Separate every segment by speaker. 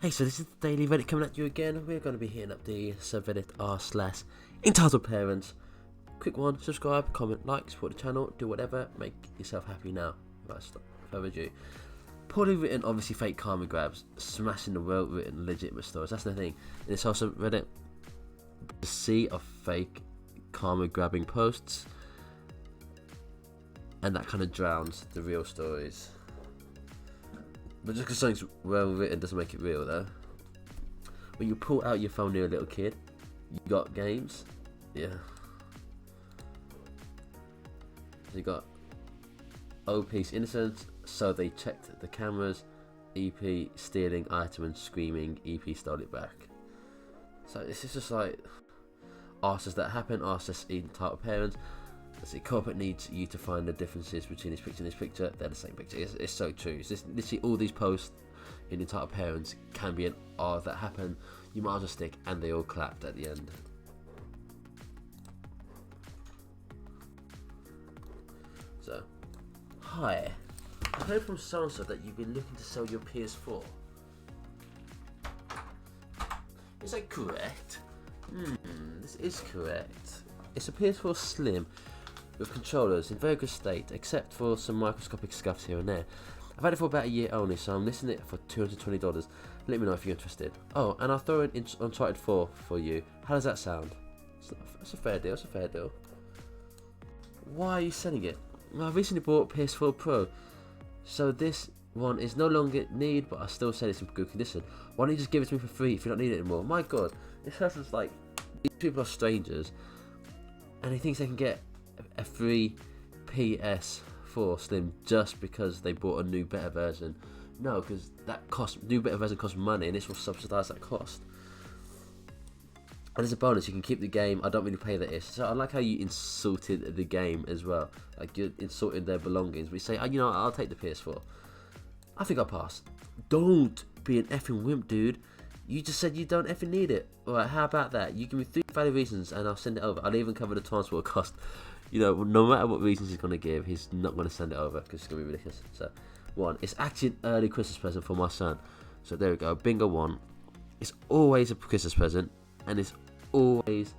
Speaker 1: Hey, so this is the Daily Reddit coming at you again. We're going to be hitting up the subreddit r/entitled Quick one, subscribe, comment, like, support the channel, do whatever, make yourself happy now. Without further ado. Poorly written, obviously fake karma grabs, smashing the well written legitimate stories. That's the thing. In this also Reddit, the sea of fake karma grabbing posts, and that kind of drowns the real stories. But just because something's well written doesn't make it real, though. When you pull out your phone near a little kid, you got games, yeah. So you got OP's innocence, so they checked the cameras. EP stealing item and screaming. EP stole it back. So this is just like arses that happen. Arses entitled parents. The corporate needs you to find the differences between this picture and this picture. They're the same picture. It's so true. It's just, literally all these posts in entitled parents can be an R that happen. You might as well stick and they all clapped at the end. So, hi. I heard from so-and-so that you've been looking to sell your PS4. Is that correct? This is correct. It's a PS4 Slim with controllers in very good state, except for some microscopic scuffs here and there. I've had it for about a year only, so I'm listing it for $220. Let me know if you're interested. Oh, and I'll throw in Uncharted 4 for you. How does that sound? It's a fair deal. It's a fair deal. Why are you selling it? Well, I recently bought PS4 Pro, so this one is no longer need, but I still sell it in good condition. Why don't you just give it to me for free if you don't need it anymore? My God, this person's like, these people are strangers, and he thinks they can get a free PS4 Slim just because they bought a new better version. No, because that new better version costs money, and this will subsidise that cost. And as a bonus, you can keep the game. I don't really pay that. So I like how you insulted the game as well. Like you insulted their belongings. We say, oh, you know, I'll take the PS4. I think I'll pass. Don't be an effing wimp, dude. You just said you don't effing need it. Alright, how about that? You give me 3 valid reasons and I'll send it over. I'll even cover the transport cost. You know, no matter what reasons he's going to give, he's not going to send it over because it's going to be ridiculous. So, 1, it's actually an early Christmas present for my son. So there we go, bingo 1. It's always a Christmas present, and it's always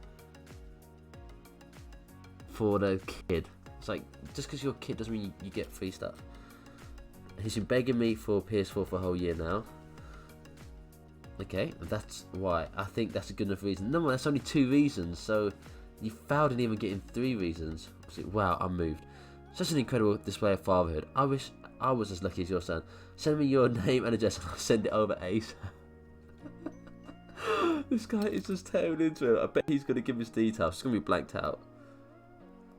Speaker 1: for the kid. It's like, just because you're a kid doesn't mean you get free stuff. He's been begging me for PS4 for a whole year now. Okay, that's why. I think that's a good enough reason. No, that's only 2 reasons, so you failed in even getting 3 reasons. Wow, I'm moved. Such an incredible display of fatherhood. I wish I was as lucky as your son. Send me your name and address and I'll send it over ASAP. This guy is just tearing into it. I bet he's going to give his details. It's going to be blanked out.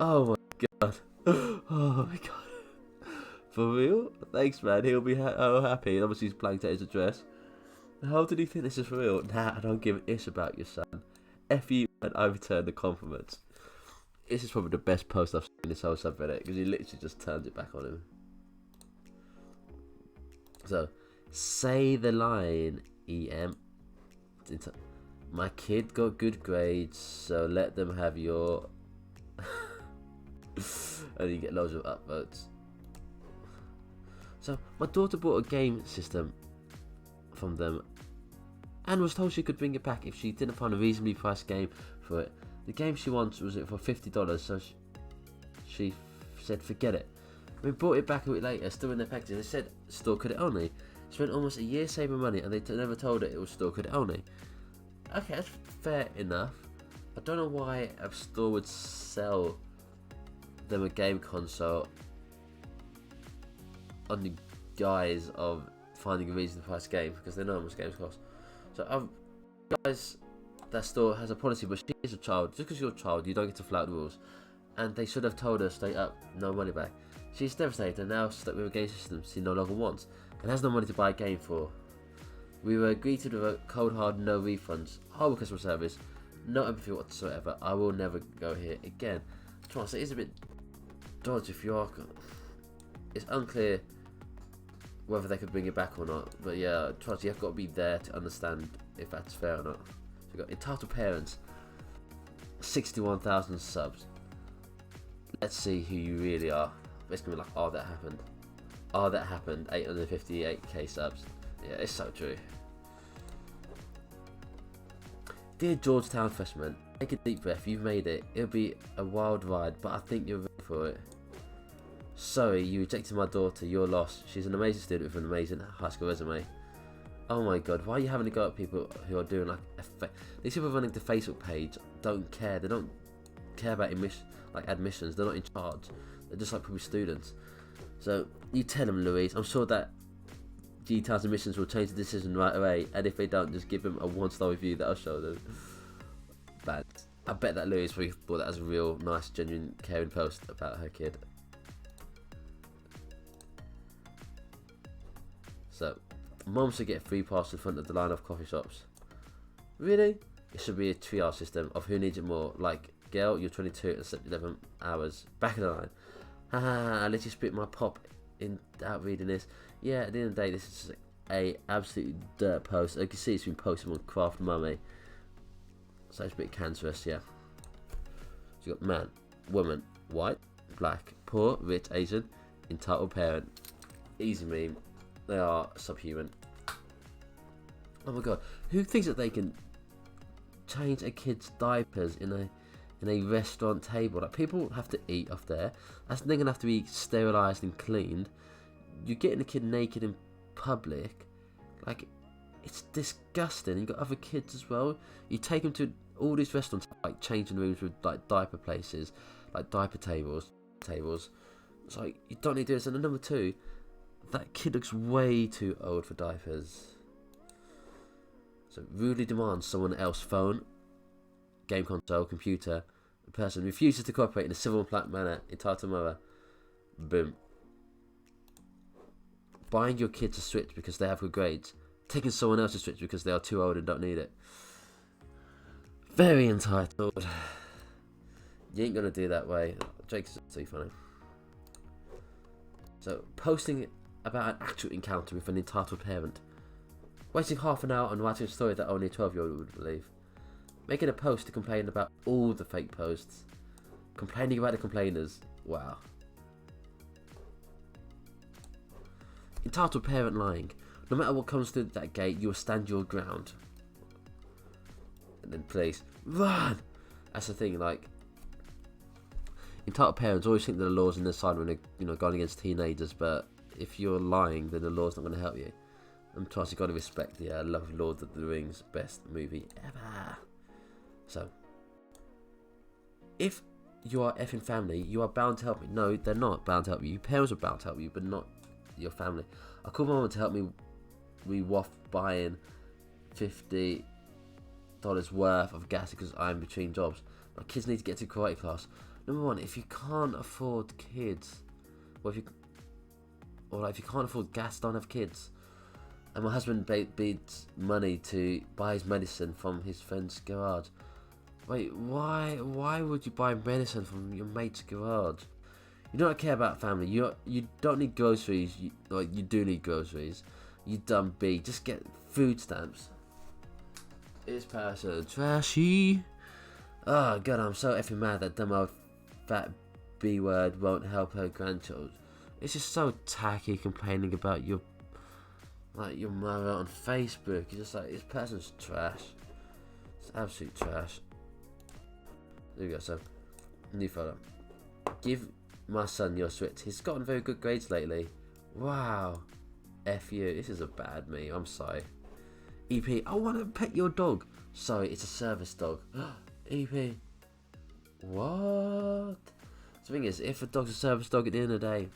Speaker 1: Oh my God. Oh my God. For real? Thanks, man. He'll be happy. And obviously he's blanked out his address. How did he think this is for real? Nah, I don't give an ish about your son. F you, and I return the compliments. This is probably the best post I've seen in this whole subreddit because he literally just turns it back on him. So, say the line, EM. My kid got good grades, so let them have your. And you get loads of upvotes. So, my daughter bought a game system from them and was told she could bring it back if she didn't find a reasonably priced game for it. The game she wants was it for $50, so she said forget it. We brought it back a week later, still in their packaging. They said store credit only. Spent almost a year saving money and they never told her it was store credit only. Okay, that's fair enough. I don't know why a store would sell them a game console on the guise of finding a reasonably priced game because they know how much games cost. So, guys, that store has a policy, but she is a child. Just because you're a child, you don't get to flout the rules. And they should have told her straight up, no money back. She's devastated and now stuck with a game system she no longer wants and has no money to buy a game for. We were greeted with a cold hard no refunds, horrible customer service, no empathy whatsoever. I will never go here again. Trust, it is a bit dodgy if you are. It's unclear whether they could bring it back or not, but yeah, trust, you've got to be there to understand if that's fair or not. So we've got entitled parents, 61,000 subs. Let's see who you really are. It's gonna be like, oh, that happened. Oh, that happened. 858k subs. Yeah, it's so true. Dear Georgetown freshman, take a deep breath, you've made it. It'll be a wild ride, but I think you're ready for it. Sorry, you rejected my daughter, you're lost. She's an amazing student with an amazing high school resume. Oh my god, why are you having to go at people who are doing these people running the Facebook page don't care. They don't care about admissions. They're not in charge. They're just like probably students. So you tell them, Louise. I'm sure that G-Town's admissions will change the decision right away, and if they don't, just give them a 1-star review that I'll show them. But I bet that Louise probably thought that was a real nice, genuine, caring post about her kid. So, Mom should get a free pass in front of the line of coffee shops. Really? It should be a triage system of who needs it more. Like, girl, you're 22 and slept 11 hours. Back of the line. Haha, I let you spit my pop without reading this. Yeah, at the end of the day, this is just a absolute dirt post. You can see it's been posted on Craft Mummy. So it's a bit cancerous, yeah. So you got man, woman, white, black, poor, rich, Asian, entitled parent. Easy meme. They are subhuman. Oh my god, who thinks that they can change a kid's diapers in a restaurant table? Like, people have to eat off there. They're gonna have to be sterilised and cleaned. You're getting a kid naked in public. Like, it's disgusting. You got other kids as well. You take them to all these restaurants, like changing rooms with like diaper places, like diaper tables. It's like, you don't need to do this. And number two, that kid looks way too old for diapers. So rudely demands someone else's phone, game console, computer. The person refuses to cooperate in a civil and polite manner. Entitled mother. Boom. Buying your kids a Switch because they have good grades. Taking someone else's Switch because they are too old and don't need it. Very entitled. You ain't gonna do that way. Jake's too funny. So, posting about an actual encounter with an entitled parent. Wasting half an hour on writing a story that only a 12-year-old would believe. Making a post to complain about all the fake posts. Complaining about the complainers. Wow. Entitled parent lying. No matter what comes through that gate, you will stand your ground. And then police. Run! That's the thing, like, entitled parents always think that the law's on their side when they're going against teenagers, but if you're lying, then the law's not going to help you. And plus, you've got to respect the love Lord of the Rings, best movie ever. So, if you are effing family, you are bound to help me. No, they're not bound to help you. Your parents are bound to help you, but not your family. I called my mum to help me waft buying $50 worth of gas because I'm between jobs. My kids need to get to karate class. Number one, if you can't afford kids, if you can't afford gas, don't have kids. And my husband bids money to buy his medicine from his friend's garage. Wait, why would you buy medicine from your mate's garage? You don't care about family. You don't need groceries. You do need groceries. You dumb B. Just get food stamps. This person trashy. Oh god, I'm so effing mad that dumb old fat B word won't help her grandchildren. It's just so tacky complaining about your mother on Facebook. You're just like, this person's trash. It's absolute trash. There we go. So, new photo. Give my son your Switch. He's gotten very good grades lately. Wow. F you. This is a bad me. I'm sorry. EP. I want to pet your dog. Sorry, it's a service dog. EP. What? The thing is, if a dog's a service dog at the end of the day,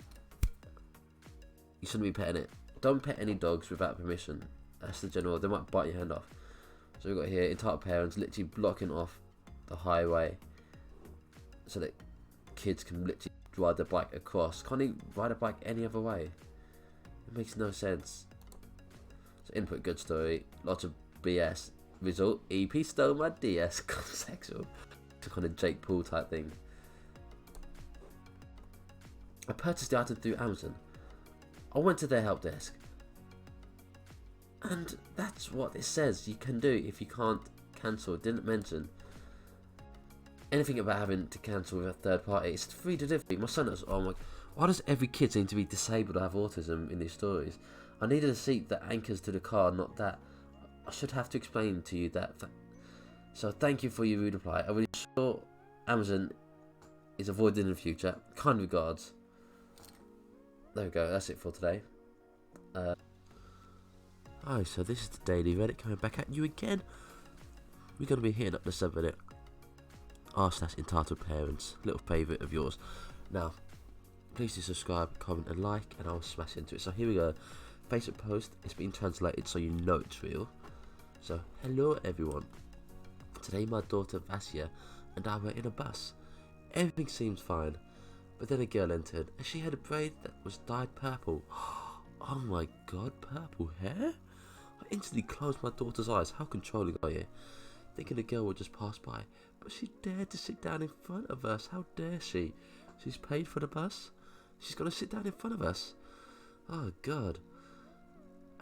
Speaker 1: you shouldn't be petting it. Don't pet any dogs without permission. That's the general. They might bite your hand off. So we've got here entitled parents literally blocking off the highway so that kids can literally ride their bike across. Can't they ride a bike any other way? It makes no sense. So input good story. Lots of BS. Result, EP stole my DS. Sexual. It's a kind of Jake Paul type thing. I purchased the item through Amazon. I went to their help desk. And that's what it says you can do if you can't cancel. It didn't mention anything about having to cancel with a third party. It's free delivery. My son was, oh my, why does every kid seem to be disabled or have autism in these stories? I needed a seat that anchors to the car, not that. I should have to explain to you that So thank you for your rude reply. I'm really sure Amazon is avoided in the future. Kind regards. There we go, that's it for today. So this is the Daily Reddit coming back at you again. We're going to be hitting up the subreddit r/entitledparents, little favourite of yours. Now, please do subscribe, comment and like, and I'll smash into it. So here we go. Facebook post, it's been translated so you know it's real. So, hello everyone. Today my daughter Vasya and I were in a bus. Everything seemed fine, but then a girl entered and she had a braid that was dyed purple. Oh my god, purple hair? I instantly closed my daughter's eyes. How controlling are you? Thinking the girl would just pass by, but she dared to sit down in front of us. How dare she? She's paid for the bus. She's got to sit down in front of us. Oh god.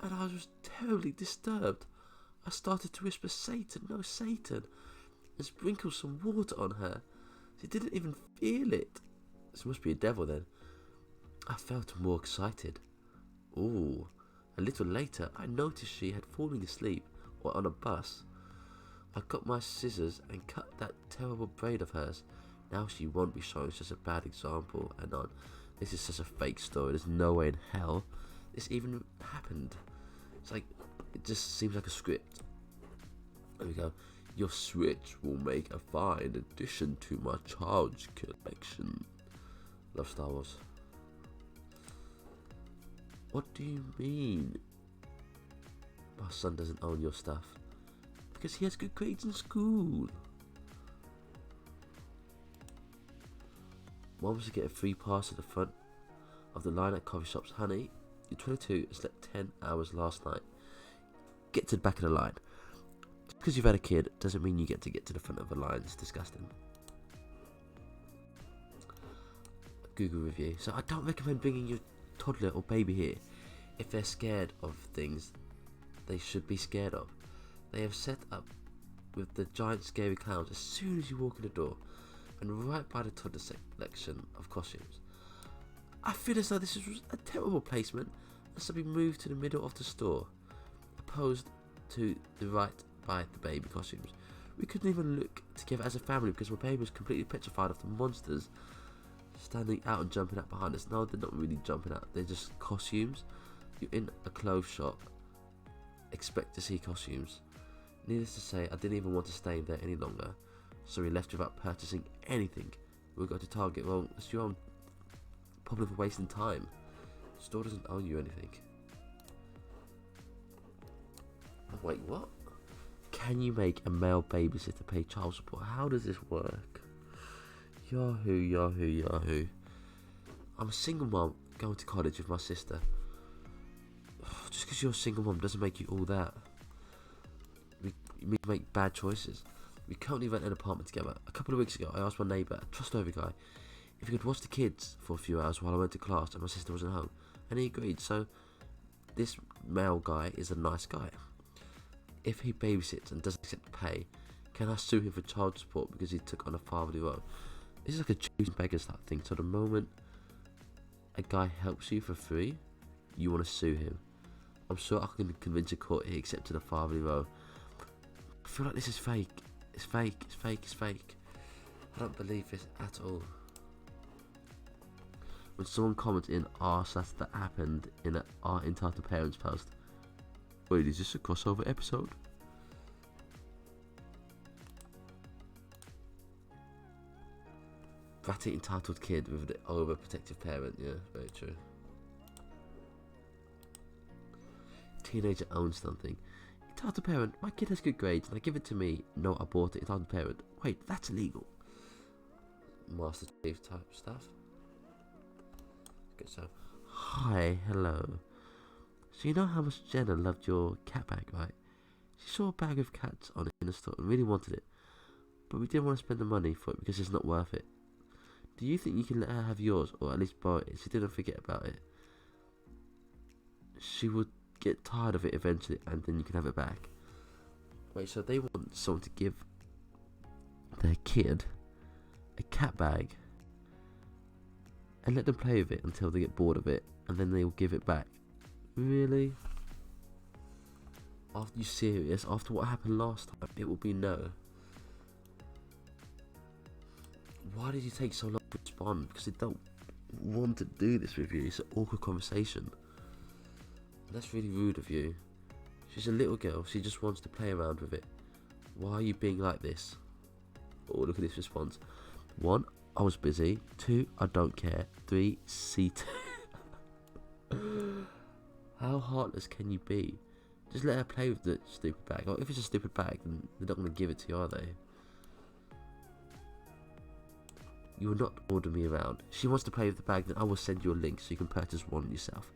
Speaker 1: And I was terribly disturbed. I started to whisper, Satan, no Satan, and sprinkle some water on her. She didn't even feel it. This must be a devil then. I felt more excited. Ooh. A little later, I noticed she had fallen asleep or on a bus. I got my scissors and cut that terrible braid of hers. Now she won't be showing such a bad example. And on. This is such a fake story. There's no way in hell this even happened. It's like, it just seems like a script. There we go. Your Switch will make a fine addition to my charge collection. Love Star Wars. What do you mean? My son doesn't own your stuff. Because he has good grades in school. Mom was to get a free pass at the front of the line at coffee shops. Honey, you're 22 and slept 10 hours last night. Get to the back of the line. Just because you've had a kid doesn't mean you get to the front of the line. It's disgusting. Google review. So I don't recommend bringing your toddler or baby here if they're scared of things they should be scared of. They have set up with the giant scary clowns as soon as you walk in the door and right by the toddler section of costumes. I feel as though this is a terrible placement and should be moved to the middle of the store, opposed to the right by the baby costumes. We couldn't even look together as a family because my baby was completely petrified of the monsters standing out and jumping out behind us. No, they're not really jumping out, they're just costumes. You're in a clothes shop, expect to see costumes. Needless to say, I didn't even want to stay there any longer, so we left without purchasing anything. We'll go to Target. Well, it's your own problem for wasting time. The store doesn't owe you anything. Oh, wait, what? Can you make a male babysitter pay child support? How does this work? Yahoo, Yahoo, Yahoo. I'm a single mom going to college with my sister. Just because you're a single mom doesn't make you all that. We make bad choices. We currently rent an apartment together. A couple of weeks ago, I asked my neighbour, a trustworthy guy, if he could watch the kids for a few hours while I went to class and my sister wasn't home. And he agreed. So this male guy is a nice guy. If he babysits and doesn't accept pay, can I sue him for child support because he took on a fatherly role? This is like a Jews and beggars type thing. So the moment a guy helps you for free, you want to sue him. I'm sure I can convince a court he accepted a fatherly role. I feel like this is fake. It's fake, it's fake, it's fake. I don't believe this at all. When someone comments in that happened in our entitled parents post. Wait, is this a crossover episode? Bratty entitled kid with an overprotective parent. Yeah, very true. Teenager owns something. Entitled parent, my kid has good grades and I give it to me. No, I bought it. Entitled parent, wait, that's illegal. Master Chief type stuff. Good, so hi, hello. So you know how much Jenna loved your cat bag, right? She saw a bag of cats on it in the store and really wanted it, but we didn't want to spend the money for it because it's not worth it. Do you think you can let her have yours, or at least borrow it? She didn't forget about it. She would get tired of it eventually and then you can have it back. Wait, so they want someone to give their kid a cat bag and let them play with it until they get bored of it and then they will give it back? Really? Are you serious? After what happened last time, it will be no. Why did you take so long to respond? Because they don't want to do this with you. It's an awkward conversation. That's really rude of you. She's a little girl. She just wants to play around with it. Why are you being like this? Oh, look at this response. 1, I was busy. 2, I don't care. 3, C2. How heartless can you be? Just let her play with the stupid bag. Or if it's a stupid bag, then they're not going to give it to you, are they? You will not order me around. She wants to play with the bag, then I will send you a link so you can purchase one yourself.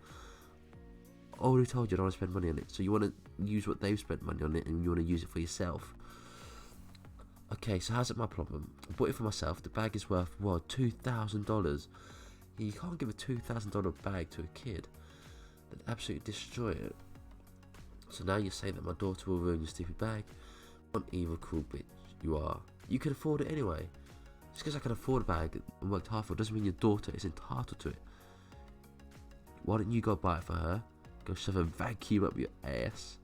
Speaker 1: I already told you I don't want to spend money on it, so you want to use what they've spent money on it and you want to use it for yourself. Okay, so how's it my problem? I bought it for myself. The bag is worth, what, $2,000? You can't give a $2,000 bag to a kid. They'd absolutely destroy it. So now you're saying that my daughter will ruin your stupid bag? What an evil, cruel bitch you are. You can afford it anyway. Just because I can afford a bag and worked hard for it doesn't mean your daughter is entitled to it. Why don't you go buy it for her? Go shove a vacuum up your ass.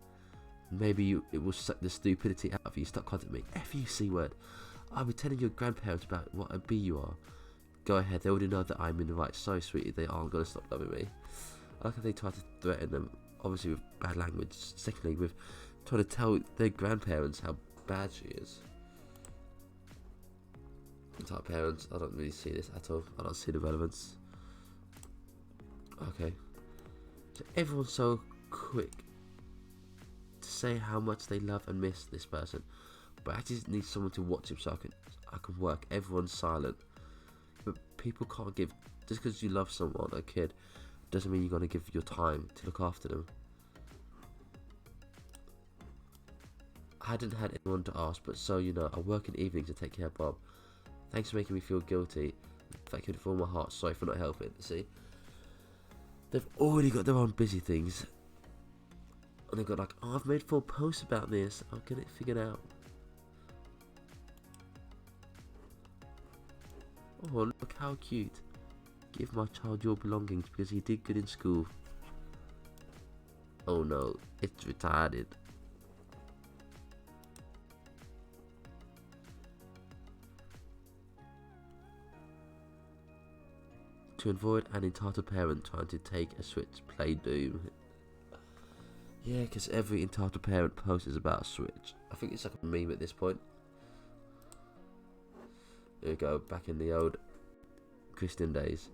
Speaker 1: Maybe it will suck the stupidity out of you. Stop contacting me. F you, C word. I'll be telling your grandparents about what a B you are. Go ahead, they already know that I'm in the right. So sweetie, they aren't going to stop loving me. I like how they try to threaten them, obviously with bad language. Secondly, with trying to tell their grandparents how bad she is. Type parents, I don't really see this at all. I don't see the relevance. Okay. So everyone's so quick to say how much they love and miss this person, but I just need someone to watch him so I can work. Everyone's silent. But people can't give, just because you love someone, a kid, doesn't mean you're going to give your time to look after them. I hadn't had anyone to ask, but so you know, I work in evenings to take care of Bob. Thanks for making me feel guilty. Thank you with all my heart. Sorry for not helping. See? They've already got their own busy things. And they've got like, oh, I've made 4 posts about this. I'll get it figured out. Oh, look how cute. Give my child your belongings because he did good in school. Oh no, it's retarded. To avoid an entitled parent trying to take a Switch, play Doom. Yeah, because every entitled parent posts about a Switch. I think it's like a meme at this point. There we go, back in the old Christian days.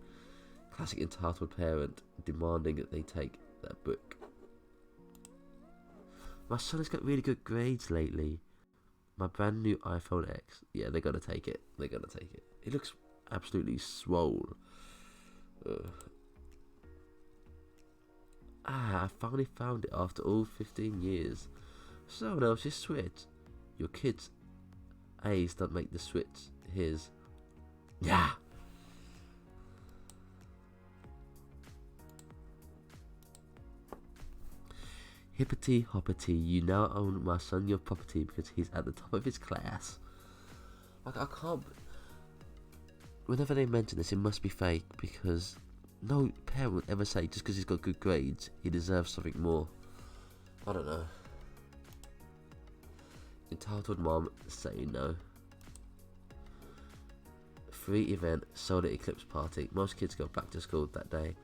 Speaker 1: Classic entitled parent demanding that they take that book. My son has got really good grades lately. My brand new iPhone X. Yeah, they're going to take it. They're going to take it. It looks absolutely swole. I finally found it after all 15 years. Someone else's Switch. Your kid's A's don't make the Switch his. Yeah. Hippity hoppity, you now own my son your property because he's at the top of his class. Like, I can't. Whenever they mention this, it must be fake because no parent would ever say just because he's got good grades, he deserves something more. I don't know. Entitled mom saying no. Free event, solar eclipse party. Most kids go back to school that day.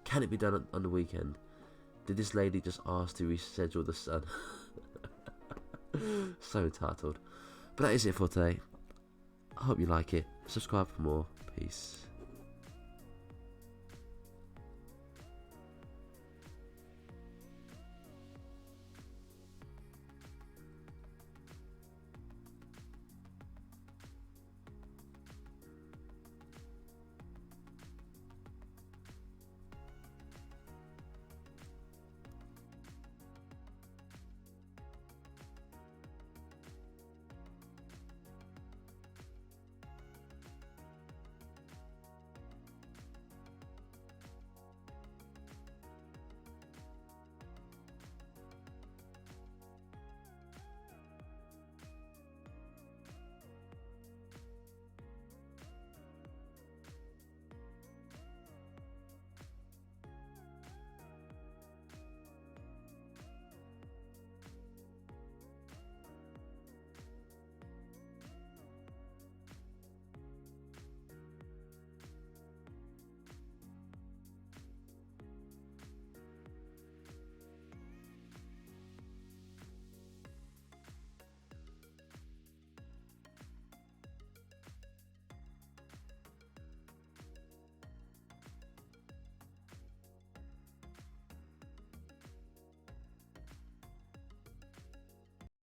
Speaker 1: Can it be done on the weekend? Did this lady just ask to reschedule the sun? So entitled. But that is it for today. I hope you like it. Subscribe for more. Peace.